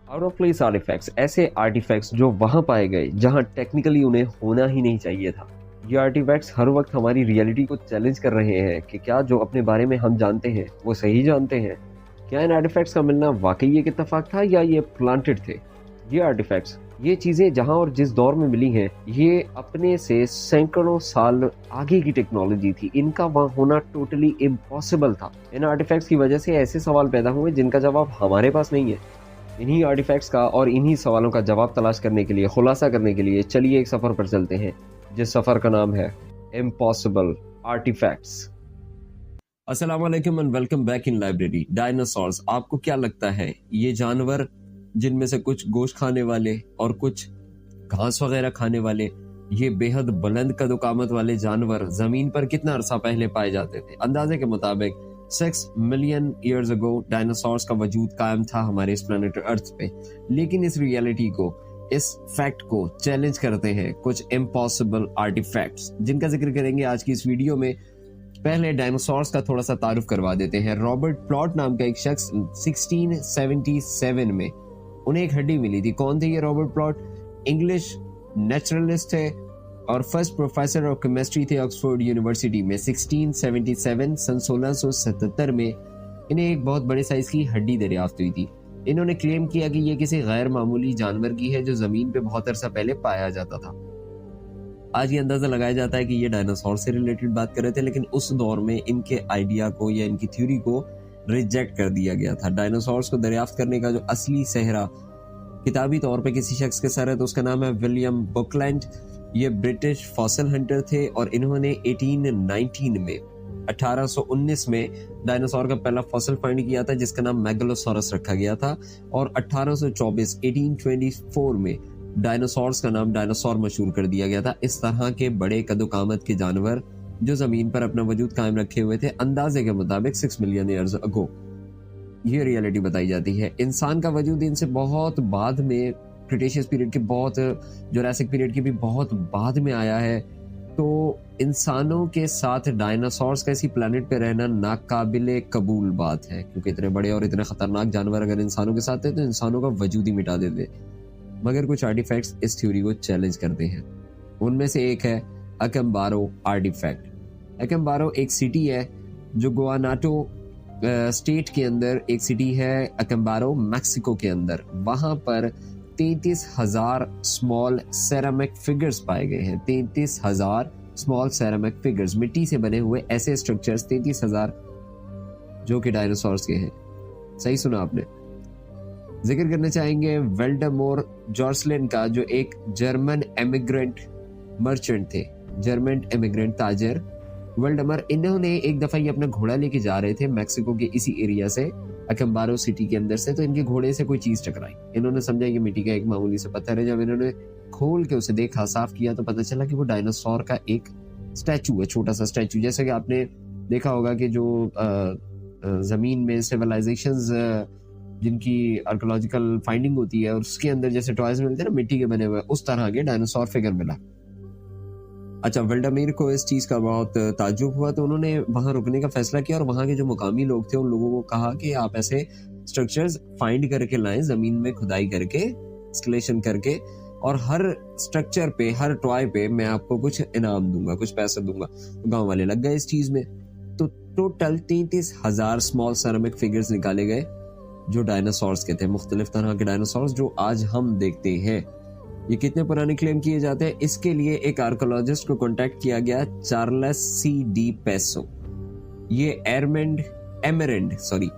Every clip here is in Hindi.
आउट ऑफ प्लेस आर्टिफैक्ट्स, ऐसे आर्टिफैक्ट्स जो वहां पाए गए जहां टेक्निकली उन्हें होना ही नहीं चाहिए था। ये आर्टिफैक्ट्स हर वक्त हमारी रियलिटी को चैलेंज कर रहे हैं कि क्या जो अपने बारे में हम जानते हैं वो सही जानते हैं। क्या इन आर्टिफैक्ट्स का मिलना वाकई एक इत्तेफाक था या ये प्लांटेड थे? ये आर्टिफैक्ट्स, ये चीजें जहां और जिस दौर में मिली हैं, ये अपने से सैकड़ों साल आगे की टेक्नोलॉजी थी। इनका वहां होना टोटली इम्पॉसिबल था। इन आर्टिफैक्ट्स की वजह से ऐसे सवाल पैदा हुए जिनका जवाब हमारे पास नहीं है। इन्हीं आर्टिफैक्ट्स का और इन्हीं सवालों का जवाब तलाश करने के लिए, खुलासा करने के लिए चलिए एक सफर पर चलते हैं, जिस सफर का नाम है इम्पॉसिबल आर्टिफैक्ट्स। अस्सलाम वालेकुम and welcome back in library. Dinosaurs, आपको क्या लगता है ये जानवर जिनमें से कुछ गोश्त खाने वाले और कुछ घास वगैरह खाने वाले, ये बेहद बुलंद कद-ओ-कामत वाले जानवर जमीन पर कितना अरसा पहले पाए जाते थे? अंदाजे के मुताबिक 6 मिलियन ईयर्स अगो डायनासोर्स का वजूद कायम था हमारे इस प्लेनेट अर्थ पे। लेकिन इस रियलिटी को, इस फैक्ट को चैलेंज करते हैं कुछ इम्पॉसिबल आर्टिफैक्ट्स, जिनका जिक्र करेंगे आज की इस वीडियो में। पहले डायनासोर्स का थोड़ा सा तारुफ करवा देते हैं। रॉबर्ट प्लॉट नाम का एक शख्स 1677 में उन्हें एक हड्डी मिली थी। कौन थे ये रॉबर्ट प्लॉट? इंग्लिश नेचुरलिस्ट थे और फर्स्ट प्रोफेसर ऑफ केमिस्ट्री थे ऑक्सफोर्ड यूनिवर्सिटी में। 1677 सन 1677 में इन्हें एक बहुत बड़े साइज की हड्डी दरियाफ्त हुई थी। इन्होंने क्लेम किया कि यह किसी गैर मामूली जानवर की है जो जमीन पे बहुत अरसा पहले पाया जाता था। आज ये अंदाजा लगाया जाता है कि ये डायनासोर से रिलेटेड बात कर रहे थे, लेकिन उस दौर में इनके आइडिया को या इनकी थ्योरी को रिजेक्ट कर दिया गया था। डायनासोर्स को दरियाफ्त करने का जो असली सेहरा किताबी तौर पे किसी शख्स के सर है तो उसका नाम है विलियम बुकलैंड। ये ब्रिटिश फॉसिल हंटर थे और इन्होंने 1819 में डायनासोर का पहला फॉसिल फाइंड किया था जिसका नाम मेगलोसॉरस रखा गया था। और 1824 में डायनासोर्स का नाम डायनासोर मशहूर कर दिया गया था। इस तरह के बड़े कदो-कामत के जानवर जो जमीन पर अपना वजूद कायम रखे हुए थे अंदाजे के मुताबिक 6 मिलियन ईयर्स अगो। ये रियलिटी बताई जाती है। इंसान का वजूद इनसे बहुत बाद में, क्रिटेशियस पीरियड के बहुत, जुरासिक पीरियड के भी बहुत बाद में आया है। तो इंसानों के साथ डायनासोर्स का इसी प्लेनेट पे रहना नाकाबिले कबूल बात है, क्योंकि इतने बड़े और इतने खतरनाक जानवर अगर इंसानों के साथ है तो इंसानों का वजूद ही मिटा देते। मगर कुछ आर्टिफैक्ट्स इस थ्योरी को चैलेंज करते हैं। उनमें से एक है अकम्बारो आर्टिफैक्ट। अकम्बारो एक सिटी है जो गुआनाटो स्टेट के अंदर एक सिटी है। अकम्बारो मैक्सिको के अंदर, वहां पर 33,000 स्मॉल सेरामिक फिगर्स पाए गए हैं। 33,000 स्मॉल सेरामिक फिगर्स, मिट्टी से बने हुए ऐसे स्ट्रक्चर्स 33,000 जो कि डायनासोर्स के हैं। सही सुना आपने। जिक्र करना चाहेंगे वेल्डेमोर जॉर्सलिन का, जो एक जर्मन एमिग्रेंट मर्चेंट थे, जर्मन एमिग्रेंट ताजर वेल्डेमर। इन्होंने एक दफा ये अपना घोड़ा लेके जा रहे थे मैक्सिको के इसी एरिया से अकम्बारो सिटी के अंदर से, तो इनके घोड़े से कोई चीज टकराई। इन्होंने समझा कि मिट्टी का एक मामूली सा पत्थर है। जब इन्होंने खोल के उसे देखा, साफ किया, तो पता चला कि वो डायनासोर का एक स्टैचू है, छोटा सा स्टैचू। जैसे कि आपने देखा होगा कि जो जमीन में सिविलाइजेशंस जिनकी आर्कियोलॉजिकल फाइंडिंग होती है और उसके अंदर जैसे टॉयज मिलते हैं ना मिट्टी के बने हुए, उस तरह के डायनासोर फिगर मिला। अच्छा, वेल्डेमीर को इस चीज का बहुत ताज्जुब हुआ तो उन्होंने वहां रुकने का फैसला किया और वहां के जो मुकामी लोग थे उन लोगों को कहा कि आप ऐसे स्ट्रक्चर्स फाइंड करके लाएं, जमीन में खुदाई करके, एक्सकलेशन करके, और हर स्ट्रक्चर पे, हर टॉय पे मैं आपको कुछ इनाम दूंगा, कुछ पैसे दूंगा। तो गांव वाले लग गए इस चीज में। तो टोटल 33,000 स्मॉल सेरामिक फिगर्स निकाले गए जो डायनासोर्स के थे, मुख्तलिफ तरह के डायनासोर्स जो आज हम देखते हैं। ये कितने पुराने क्लेम किए जाते हैं, इसके लिए एक आर्कियोलॉजिस्ट को कांटेक्ट किया गया, चार्ल्स सी डी पेसो। ये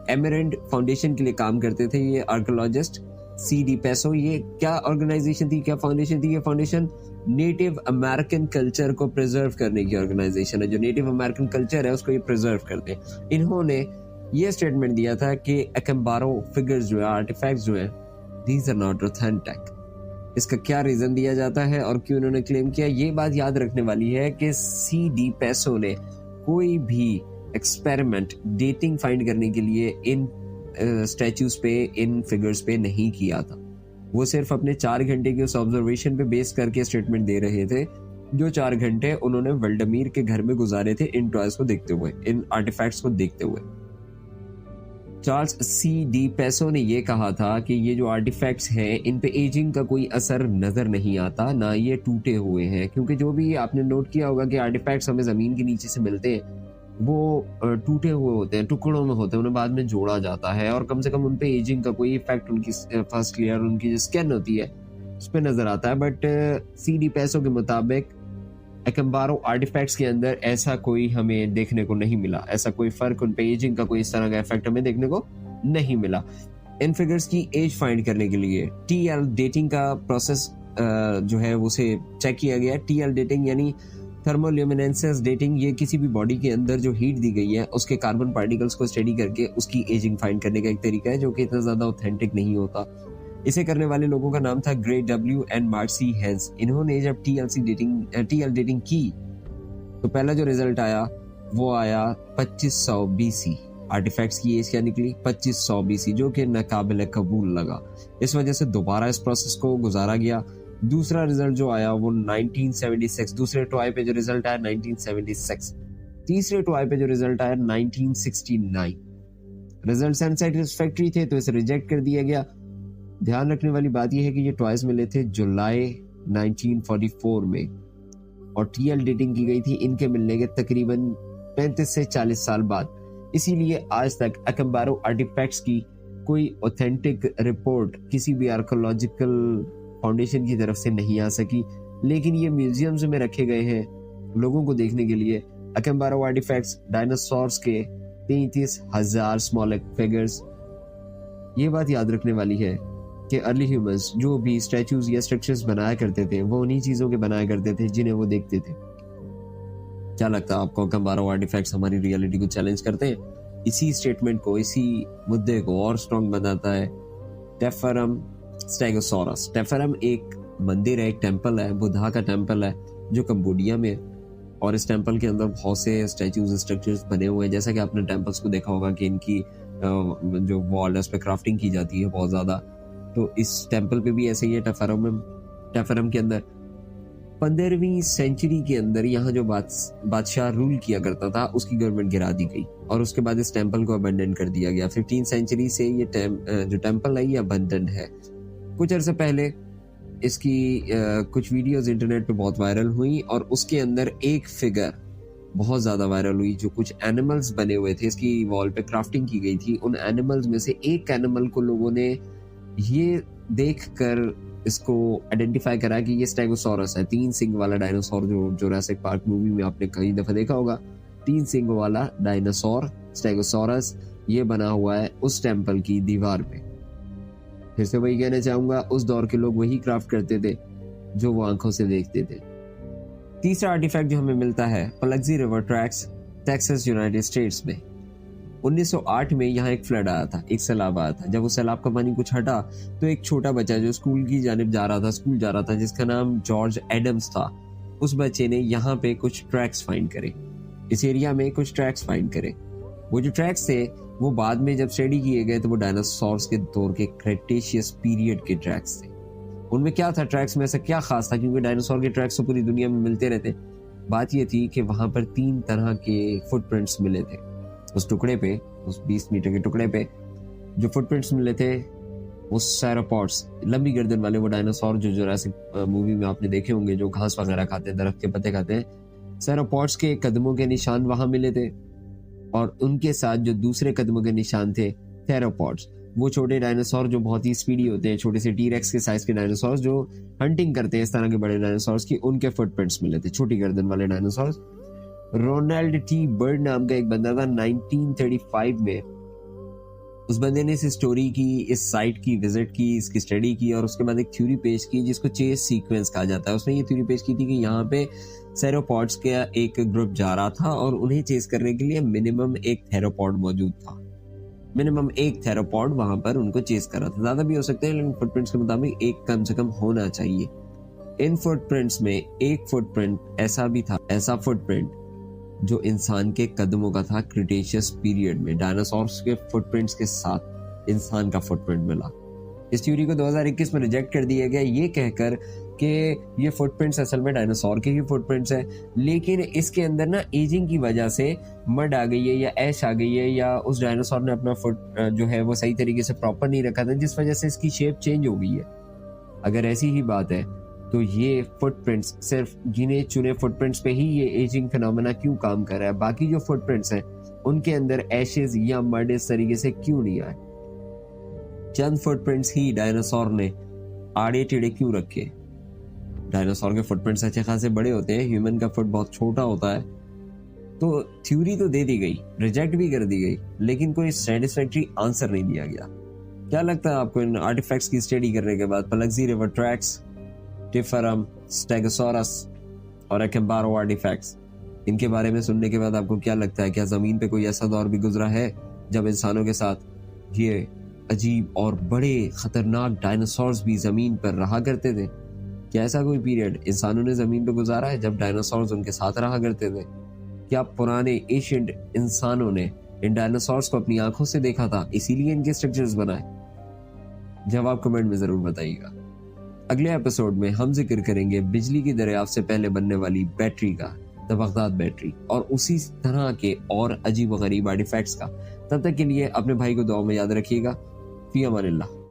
एमेरेंड फाउंडेशन के लिए काम करते थे ये आर्कियोलॉजिस्ट सी डी पेसो। ये क्या ऑर्गेनाइजेशन थी, क्या फाउंडेशन थी? ये फाउंडेशन नेटिव अमेरिकन कल्चर को प्रिजर्व करने की ऑर्गेनाइजेशन है। जो नेटिव अमेरिकन कल्चर है उसको ये प्रिजर्व करते हैं। इन्होंने ये स्टेटमेंट दिया था कि अकम्बारो फिगर्स जो है, आर्टिफैक्ट्स जो है, दीज आर नॉट ऑथेंटिक। इसका क्या रीजन दिया जाता है और क्यों उन्होंने क्लेम किया, ये बात याद रखने वाली है कि सी डी पेसो ने कोई भी एक्सपेरिमेंट डेटिंग फाइंड करने के लिए इन स्टैच्यूज पे, इन फिगर्स पे नहीं किया था। वो सिर्फ अपने 4 घंटे की उस ऑब्जर्वेशन पे बेस करके स्टेटमेंट दे रहे थे, जो 4 घंटे उन्होंने वेल्डेमीर के घर में गुजारे थे इन टॉयज को देखते हुए, इन आर्टिफैक्ट्स को देखते हुए। चार्ल्स सी डी पेसो ने ये कहा था कि ये जो आर्टिफैक्ट्स हैं इन पे एजिंग का कोई असर नजर नहीं आता, ना ये टूटे हुए हैं, क्योंकि जो भी आपने नोट किया होगा कि आर्टिफैक्ट्स हमें जमीन के नीचे से मिलते हैं वो टूटे हुए होते हैं, टुकड़ों में होते हैं, उन्हें बाद में जोड़ा जाता है और कम से कम उन पे एजिंग का कोई इफेक्ट उनकी फर्स्ट लेयर, उनकी जो स्किन होती है उस पर नजर आता है। बट सी डी पेसो के मुताबिक एकम्बारो आर्टिफैक्ट्स के अंदर ऐसा कोई हमें देखने को नहीं मिला, ऐसा कोई फर्क उन पे एजिंग का कोई इस तरह का इफेक्ट हमें देखने को नहीं मिला। इन फिगर्स की एज फाइंड करने के लिए टीएल डेटिंग का प्रोसेस जो है उसे चेक किया गया। टीएल डेटिंग यानी थर्मोल्यूमिनेसेंस डेटिंग, ये किसी भी बॉडी के अंदर जो हीट दी गई है उसके कार्बन पार्टिकल्स को स्टडी करके उसकी एजिंग फाइंड करने का एक तरीका है जो कि इतना ज्यादा ऑथेंटिक नहीं होता। इसे करने वाले लोगों का नाम था Grey W and Marcy Hanes. इन्होंने जब टीएल डेटिंग की तो पहला जो रिजल्ट आया वो आया 2500 बीसी। आर्टिफैक्ट्स की एज क्या निकली? 2500 बीसी, जो कि नाकाबिल कबूल लगा। इस वजह से दोबारा इस प्रोसेस को गुजारा गया। दूसरा रिजल्ट जो आया वो 1976, दूसरे ट्राई पे जो रिजल्ट आया 1976, तीसरे ट्राई पे जो रिजल्ट आया 1969। रिजल्ट अनसैटिस्फैक्टरी थे तो इसे रिजेक्ट कर दिया गया। ध्यान रखने वाली बात यह है कि ये ट्वाइस मिले थे जुलाई 1944 में और टीएल डेटिंग की गई थी इनके मिलने के तकरीबन 35 से 40 साल बाद। इसीलिए आज तक एकम्बारो आर्टिफैक्ट्स की कोई ऑथेंटिक रिपोर्ट किसी भी आर्कोलॉजिकल फाउंडेशन की तरफ से नहीं आ सकी, लेकिन ये म्यूजियम्स में रखे गए हैं लोगों को देखने के लिए। एकम्बारो आर्टिफैक्ट्स डायनासोर्स के 33,000 स्मॉल फिगर्स। ये बात याद रखने वाली है कि अर्ली ह्यूमंस जो भी स्टैचूज या स्ट्रक्चर्स बनाया करते थे वो उन्हीं चीजों के बनाया करते थे जिन्हें वो देखते थे। क्या लगता है आपको एकम्बारो आर्टिफैक्ट्स हमारी रियलिटी को चैलेंज करते हैं? इसी स्टेटमेंट को, इसी मुद्दे को और स्ट्रॉन्ग बनाता है टेफरम स्टेगोसॉरस। टेफरम एक मंदिर है, एक टेंपल है, बुद्धा का टेंपल है जो कंबोडिया में है और इस टेंपल के अंदर बहुत से स्टैचूज स्ट्रक्चर्स बने हुए हैं। जैसा कि आपने टेंपल्स को देखा होगा कि इनकी जो वॉल है उस पर क्राफ्टिंग की जाती है बहुत ज्यादा, तो इस टेंपल पे भी ऐसे ही है। टेफरम के अंदर 15वीं सेंचुरी के अंदर यहाँ जो बादशाह रूल किया करता था उसकी गवर्नमेंट गिरा दी गई और उसके बाद इस टेंपल को अबंडन कर दिया गया। 15th सेंचुरी से ये जो टेंपल है ये अबंडन है। कुछ अर्से पहले इसकी कुछ वीडियोस इंटरनेट पे बहुत वायरल हुई और उसके अंदर एक फिगर बहुत ज्यादा वायरल हुई जो कुछ एनिमल्स बने हुए थे, इसकी वॉल पे क्राफ्टिंग की गई थी। उन एनिमल्स में से एक एनिमल को लोगों ने ये देखकर इसको आइडेंटिफाई करा कि ये स्टेगोसॉरस है, 3 सिंग वाला डायनासोर जो जुरासिक पार्क मूवी में आपने कई दफा देखा होगा। 3 सिंग वाला डायनासोर स्टेगोसॉरस ये बना हुआ है उस टेंपल की दीवार पे। फिर से वही कहना चाहूंगा, उस दौर के लोग वही क्राफ्ट करते थे जो वो आंखों से देखते थे। तीसरा आर्टिफैक्ट जो हमें मिलता है Paluxy river tracks, Texas, United States में। 1908 में यहाँ एक फ्लड आया था, एक सैलाब आया था। जब उस सैलाब का पानी कुछ हटा तो एक छोटा बच्चा जो स्कूल की जानिब जा रहा था जिसका नाम जॉर्ज एडम्स था, उस बच्चे ने यहाँ पे कुछ ट्रैक्स फाइंड करे, इस एरिया में कुछ ट्रैक्स फाइंड करे। वो जो ट्रैक्स थे वो बाद में जब स्टडी किए गए तो वो डायनासोर्स के दौर के क्रेटेशियस पीरियड के ट्रैक्स थे। उनमें क्या था, ट्रैक्स में ऐसा क्या खास था, क्योंकि डायनासोर के ट्रैक्स तो पूरी दुनिया में मिलते रहते। बात ये थी कि वहां पर 3 तरह के फुटप्रिंट्स मिले थे उस टुकड़े पे, उस 20 मीटर के टुकड़े पे जो फुटप्रिंट्स मिले थे वो सेरोपॉड्स, लंबी गर्दन वाले वो डायनासोर जो जुरासिक मूवी में आपने देखे होंगे जो घास वगैरह खाते हैं, दरख्त के पत्ते खाते हैं। सेरोपॉड्स के कदमों के निशान वहां मिले थे और उनके साथ जो दूसरे कदमों के निशान थे थेरोपॉड्स, वो छोटे डायनासोर जो बहुत ही स्पीडी होते हैं, छोटे से टीरेक्स के साइज के डायनासोर जो हंटिंग करते हैं इस तरह के बड़े डायनासोर्स की, उनके फुटप्रिंट्स मिले थे, छोटी गर्दन वाले डायनासोर। रोनाल्ड टी बर्ड नाम का एक बंदा था 1935 में, उस बंदे ने इस स्टोरी की, इस साइट की विजिट की, इसकी स्टडी की और उसके बाद एक थ्योरी पेश की जिसको चेस सीक्वेंस कहा जाता है। उसने ये थ्योरी पेश की थी कि यहाँ पे सेरोपॉड्स का एक ग्रुप जा रहा था और उन्हें चेस करने के लिए मिनिमम एक थेरोपॉड मौजूद था, मिनिमम एक थेरोपॉड वहां पर उनको चेस कर रहा था। ज्यादा भी हो सकते हैं लेकिन फुटप्रिंट्स के मुताबिक एक कम से कम होना चाहिए। इन फुटप्रिंट्स में एक फुटप्रिंट ऐसा भी था, ऐसा फुटप्रिंट जो इंसान के कदमों का था क्रिटेशियस पीरियड में। डायनासोर्स के फुटप्रिंट्स के साथ इंसान का फुटप्रिंट मिला। इस थ्योरी को 2021 में रिजेक्ट कर दिया गया ये कहकर कि ये फुटप्रिंट्स असल में डायनासोर के ही फुटप्रिंट्स हैं, लेकिन इसके अंदर ना एजिंग की वजह से मड आ गई है या ऐश आ गई है, या उस डायनासोर ने अपना फुट जो है वो सही तरीके से प्रॉपर नहीं रखा था, जिस वजह से इसकी शेप चेंज हो गई है। अगर ऐसी ही बात है तो ये फुटप्रिंट्स सिर्फ गिने चुने फुटप्रिंट्स पे ही ये एजिंग फिनोमेना क्यों काम कर रहा है, बाकी जो फुटप्रिंट्स हैं उनके अंदर एशेज या मड इस तरीके से क्यों नहीं आए? चंद फुटप्रिंट्स ही डायनासोर ने आड़े टेढ़े क्यों रखे? डायनासोर के फुटप्रिंट्स अच्छे खासे बड़े होते हैं, ह्यूमन का फुट बहुत छोटा होता है। तो थ्योरी तो दे दी गई, रिजेक्ट भी कर दी गई, लेकिन कोई सेटिस्फैक्टरी आंसर नहीं दिया गया। क्या लगता है आपको इन आर्टिफैक्ट्स की स्टडी करने के बाद? पलक्सी रिवर ट्रैक्स, टिफरम, स्टेगोसॉरस और एकम्बारो आर्टिफैक्ट्स, इनके बारे में सुनने के बाद आपको क्या लगता है? क्या जमीन पे कोई ऐसा दौर भी गुजरा है जब इंसानों के साथ ये अजीब और बड़े खतरनाक डायनासोर्स भी जमीन पर रहा करते थे? क्या ऐसा कोई पीरियड इंसानों ने जमीन पर गुजारा है जब डायनासोर्स उनके साथ रहा करते थे? क्या पुराने एशियंट इंसानों ने इन डायनासोर्स को अपनी आंखों से देखा था, इसीलिए इनके स्ट्रक्चर्स बनाए? जवाब कमेंट में जरूर बताइएगा। अगले एपिसोड में हम जिक्र करेंगे बिजली की दरियाफ्त से पहले बनने वाली बैटरी का, द बगदाद बैटरी, और उसी तरह के और अजीब व गरीब आर्टिफैक्ट्स का। तब तक के लिए अपने भाई को दुआ में याद रखिएगा। फी अमानिल्लाह।